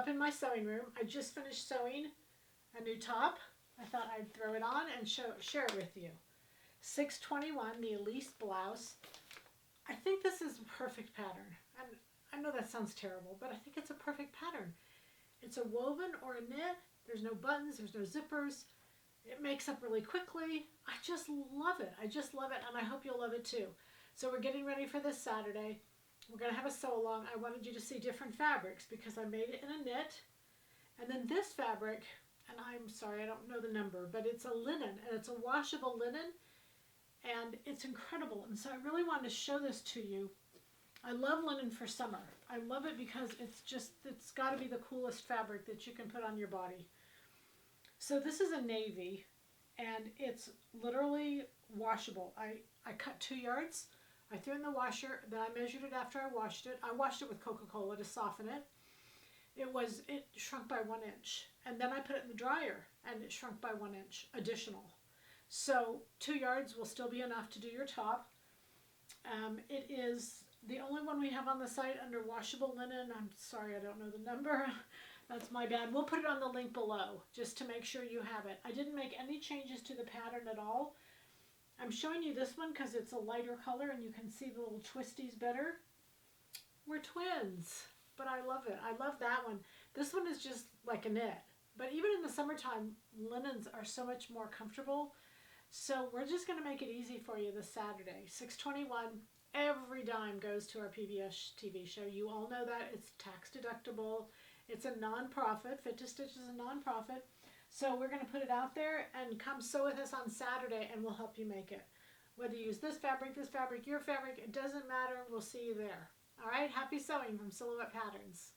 up in my sewing room. I just finished sewing a new top. I thought I'd throw it on and share it with you. 621, the Alyce Blouse. I think this is a perfect pattern. And I know that sounds terrible, but I think it's a perfect pattern. It's a woven or a knit. There's no buttons, there's no zippers. It makes up really quickly. I just love it. I just love it, and I hope you'll love it too. So we're getting ready for this Saturday. We're going to have a sew along. I wanted you to see different fabrics because I made it in a knit. And then this fabric, and I'm sorry, I don't know the number, but it's a linen, and it's a washable linen, and it's incredible. And so I really wanted to show this to you. I love linen for summer. I love it because it's got to be the coolest fabric that you can put on your body. So this is a navy, and it's literally washable. I cut 2 yards. I threw it in the washer, then I measured it after I washed it. I washed it with Coca-Cola to soften it. It shrunk by 1 inch. And then I put it in the dryer, and it shrunk by 1 inch additional. So 2 yards will still be enough to do your top. It is the only one we have on the site under washable linen. I'm sorry, I don't know the number. That's my bad. We'll put it on the link below just to make sure you have it. I didn't make any changes to the pattern at all. I'm showing you this one because it's a lighter color and you can see the little twisties better. We're twins, but I love it. I love that one. This one is just like a knit. But even in the summertime, linens are so much more comfortable. So we're just going to make it easy for you this Saturday. 621, every dime goes to our PBS TV show. You all know that. It's tax deductible. It's a non-profit. Fit to Stitch is a non-profit. So we're going to put it out there and come sew with us on Saturday and we'll help you make it. Whether you use this fabric, your fabric, it doesn't matter. We'll see you there. All right? Happy sewing from Silhouette Patterns.